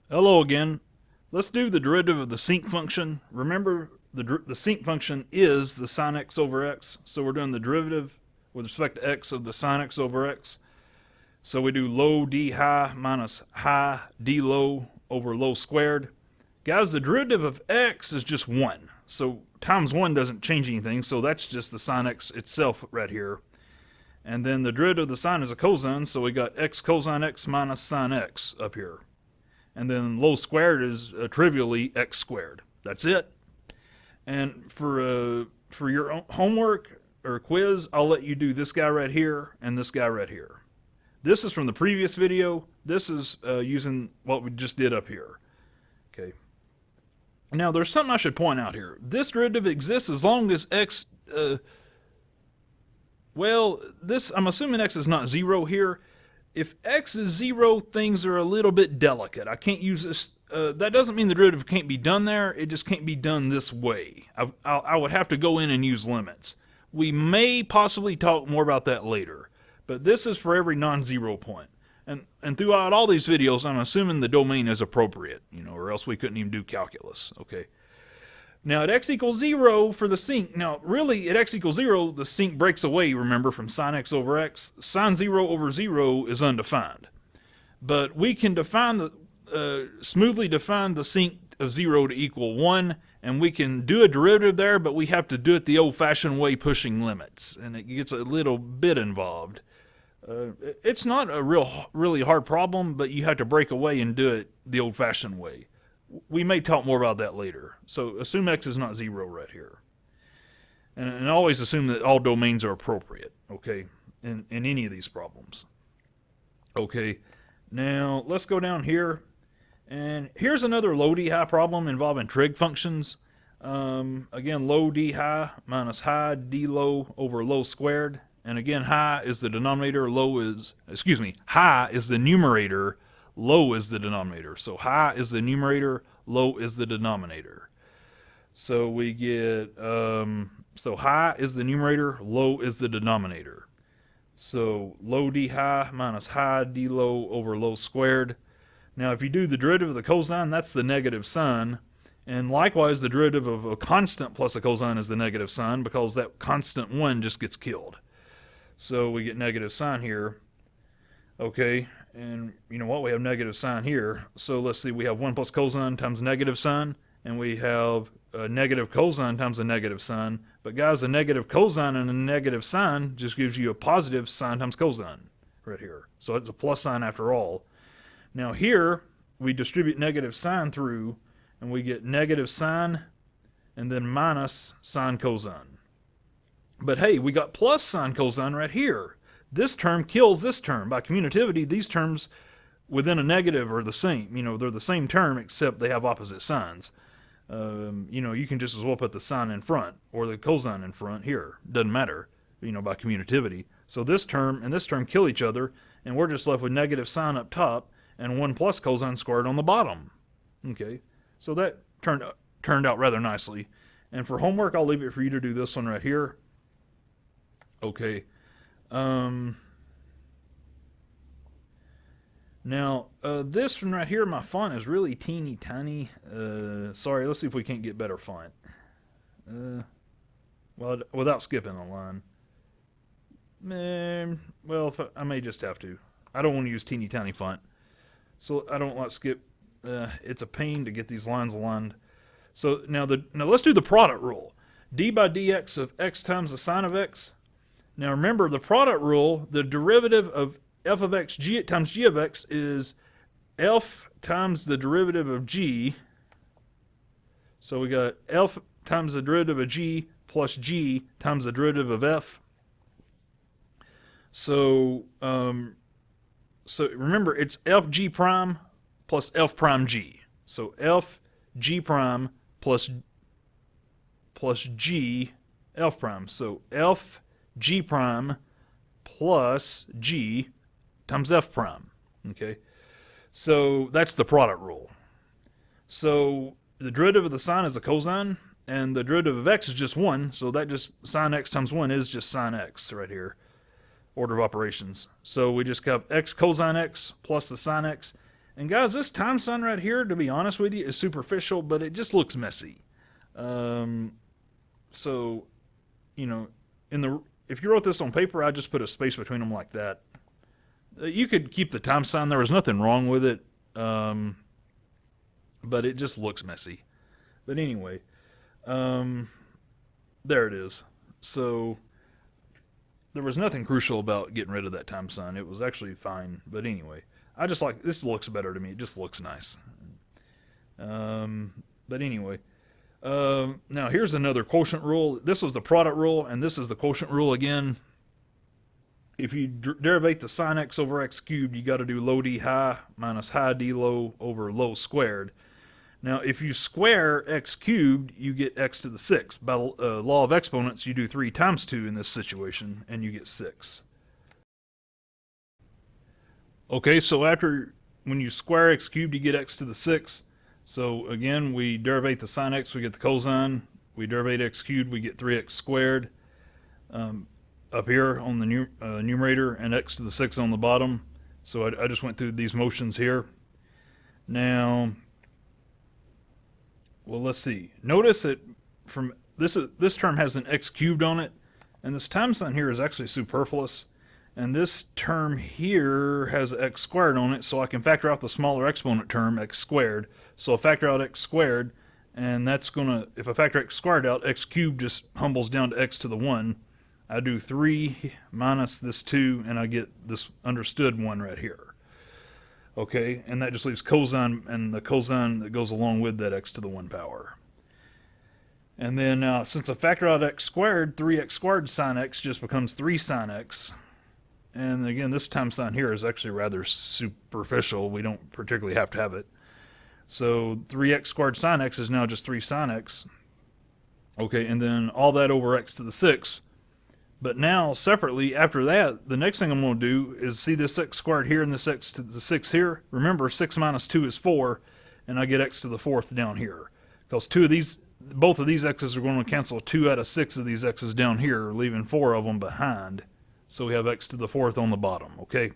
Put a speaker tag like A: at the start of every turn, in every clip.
A: Hello again. Let's do the derivative of the sinc function. Remember, the sinc function is the sine x over x, so we're doing the derivative with respect to x of the sine x over x. So we do low d high minus high d low over low squared. Guys, the derivative of x is just 1. So times 1 doesn't change anything, so that's just the sine x itself right here. And then the derivative of the sine is a cosine, so we got x cosine x minus sine x up here. And then low squared is trivially x squared. That's it. And for your homework or quiz, I'll let you do this guy right here and this guy right here. This is from the previous video. This is using what we just did up here. Okay. Now there's something I should point out here. This derivative exists as long as x. I'm assuming x is not 0 here. If x is 0, things are a little bit delicate. I can't use this. That doesn't mean the derivative can't be done there. It just can't be done this way. I would have to go in and use limits. We may possibly talk more about that later. But this is for every non-zero point. And throughout all these videos, I'm assuming the domain is appropriate, or else we couldn't even do calculus. Okay. Now at x equals 0 for the sinc. Now really at x equals 0, the sinc breaks away, remember, from sine x over x. Sine 0 over 0 is undefined. But we can smoothly define the sinc of 0 to equal 1, and we can do a derivative there, but we have to do it the old-fashioned way, pushing limits, and it gets a little bit involved. It's not a really hard problem, but you have to break away and do it the old-fashioned way. We may talk more about that later. So assume x is not 0 right here. And always assume that all domains are appropriate, okay, in any of these problems. Okay, now let's go down here. And here's another low d high problem involving trig functions. Again, low d high minus high d low over low squared. And again, high is the denominator, high is the numerator, low is the denominator. So high is the numerator, low is the denominator. So we get, so high is the numerator, low is the denominator. So low d high minus high d low over low squared. Now if you do the derivative of the cosine, that's the negative sign. And likewise, the derivative of a constant plus a cosine is the negative sign, because that constant 1 just gets killed. So we get negative sign here. Okay, and you know what? We have negative sign here. So let's see, we have 1 plus cosine times negative sign, and we have a negative cosine times a negative sign. But guys, a negative cosine and a negative sign just gives you a positive sine times cosine right here. So it's a plus sign after all. Now here, we distribute negative sign through, and we get negative sign and then minus sine cosine. But hey, we got plus sine cosine right here. This term kills this term. By commutativity, these terms within a negative are the same. They're the same term except they have opposite signs. You can just as well put the sine in front or the cosine in front here. Doesn't matter, by commutativity. So this term and this term kill each other, and we're just left with negative sine up top and 1 plus cosine squared on the bottom. Okay, so that turned out rather nicely. And for homework, I'll leave it for you to do this one right here. Okay. Now, this one right here, my font is really teeny tiny. Sorry, let's see if we can't get better font. Well, without skipping a line. Well, I may just have to. I don't want to use teeny tiny font. So I don't want to skip. It's a pain to get these lines aligned. So now let's do the product rule. D by dx of x times the sine of x. Now remember, the product rule, the derivative of f of x times g of x is f times the derivative of g. So we got f times the derivative of g plus g times the derivative of f. So remember, it's f g prime plus f prime g. So f g prime plus g f prime. So f g prime plus g times f prime. Okay, so that's the product rule. So the derivative of the sine is a cosine, and the derivative of x is just 1, so that just sine x times 1 is just sine x right here. Order of operations. So we just have x cosine x plus the sine x, And guys, this time sign right here, to be honest with you, is superficial, but it just looks messy. So, you know, if you wrote this on paper, I'd just put a space between them like that. You could keep the time sign. There was nothing wrong with it, but it just looks messy. But anyway, there it is. So there was nothing crucial about getting rid of that time sign. It was actually fine. But anyway, I just like, this looks better to me. It just looks nice. But anyway, now here's another quotient rule. This was the product rule, and this is the quotient rule again. If you derivate the sine x over x cubed, you got to do low d high minus high d low over low squared. Now, if you square x cubed, you get x to the 6th. By law of exponents, you do 3 times 2 in this situation, and you get 6. Okay, so when you square x cubed, you get x to the 6th. So again, we derivate the sine x, we get the cosine. We derivate x cubed, we get 3x squared up here on the numerator, and x to the 6th on the bottom. So I just went through these motions here. Now, well, let's see. Notice that from this term has an x cubed on it, and this time sign here is actually superfluous. And this term here has x squared on it, so I can factor out the smaller exponent term, x squared. So I'll factor out x squared, and that's going to, if I factor x squared out, x cubed just humbles down to x to the 1. I do 3 minus this 2, and I get this understood 1 right here. Okay, and that just leaves cosine and the cosine that goes along with that x to the 1 power. And then since I factor out x squared, 3x squared sine x just becomes 3 sine x. And again, this time sign here is actually rather superficial. We don't particularly have to have it. So 3x squared sine x is now just 3 sine x. Okay, and then all that over x to the 6th. But now, separately, after that, the next thing I'm going to do is see this x squared here and this x to the 6th here. Remember, 6 minus 2 is 4, and I get x to the 4th down here. Because both of these x's are going to cancel 2 out of 6 of these x's down here, leaving 4 of them behind. So we have x to the 4th on the bottom, okay?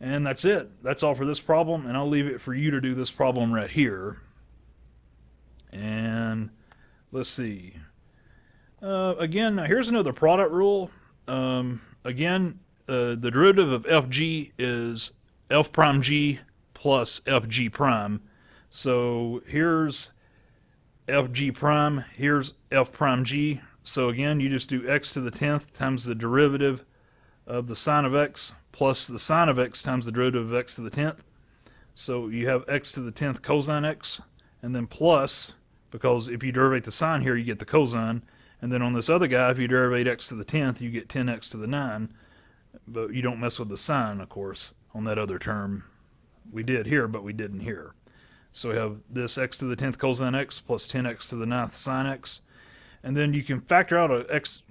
A: And that's it. That's all for this problem, and I'll leave it for you to do this problem right here. And let's see. Again, here's another product rule. Again, the derivative of fg is f prime g plus fg prime. So here's fg prime, here's f prime g. So again, you just do x to the 10th times the derivative of the sine of x plus the sine of x times the derivative of x to the 10th. So you have x to the 10th cosine x, and then plus, because if you derivate the sine here, you get the cosine. And then on this other guy, if you derivate x to the 10th, you get 10x to the 9. But you don't mess with the sine, of course, on that other term. We did here, but we didn't here. So we have this x to the 10th cosine x plus 10x to the 9th sine x. And then you can factor out a x,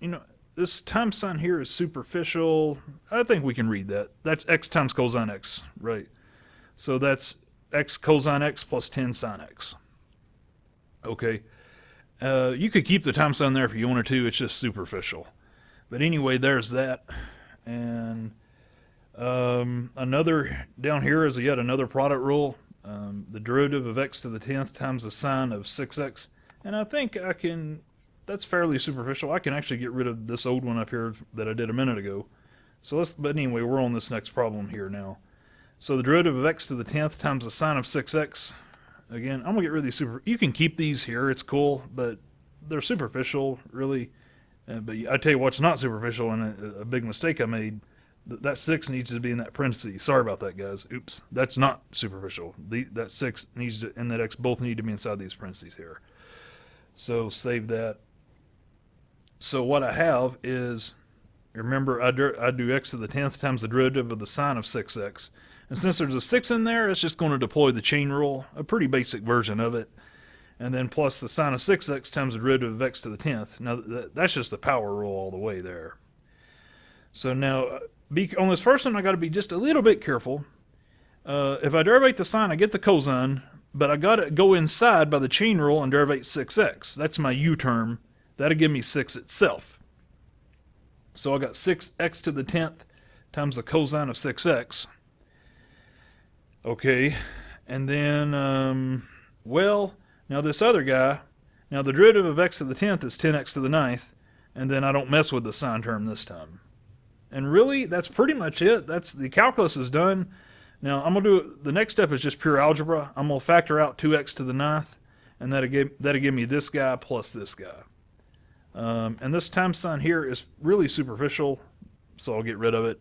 A: this time sign here is superficial. I think we can read that. That's x times cosine x, right? So that's x cosine x plus 10 sine x. Okay. You could keep the time sign there if you wanted to. It's just superficial. But anyway, there's that. And another down here is yet another product rule. The derivative of x to the 10th times the sine of 6x. And I think I can, that's fairly superficial. I can actually get rid of this old one up here that I did a minute ago. But anyway, we're on this next problem here now. So the derivative of x to the 10th times the sine of 6x. Again, I'm going to get rid of these you can keep these here, it's cool, but they're superficial, really. But I tell you what's not superficial, and a big mistake I made, that 6 needs to be in that parenthesis. Sorry about that, guys. Oops. That's not superficial. That 6 needs to, and that x both need to be inside these parentheses here. So save that. So what I have is, remember, I do x to the 10th times the derivative of the sine of 6x. And since there's a 6 in there, it's just going to deploy the chain rule, a pretty basic version of it. And then plus the sine of 6x times the derivative of x to the 10th. Now, that's just the power rule all the way there. So now, on this first one, I got to be just a little bit careful. If I derivate the sine, I get the cosine, but I got to go inside by the chain rule and derivate 6x. That's my u term. That'll give me 6 itself. So I got 6x to the 10th times the cosine of 6x. Okay, And then, well, now this other guy, now the derivative of x to the 10th is 10x to the 9th, and then I don't mess with the sine term this time. And really, that's pretty much it. That's the calculus is done. Now I'm gonna do the next step is just pure algebra. I'm gonna factor out 2x to the 9th, and that'll give me this guy plus this guy. And this times sign here is really superficial, so I'll get rid of it.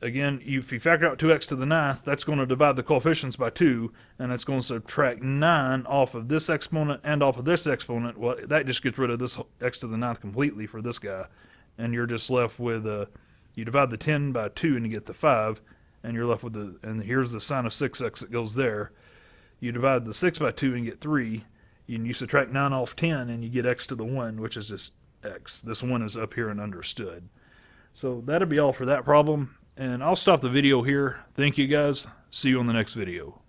A: Again, if you factor out 2x to the 9th, that's going to divide the coefficients by 2, and it's going to subtract 9 off of this exponent and off of this exponent. Well, that just gets rid of this x to the 9th completely for this guy, and you're just left with, you divide the 10 by 2 and you get the 5, and you're left with and here's the sine of 6x that goes there. You divide the 6 by 2 and get 3, and you subtract 9 off 10 and you get x to the 1, which is just x. This 1 is up here and understood. So that'll be all for that problem. And I'll stop the video here. Thank you guys. See you on the next video.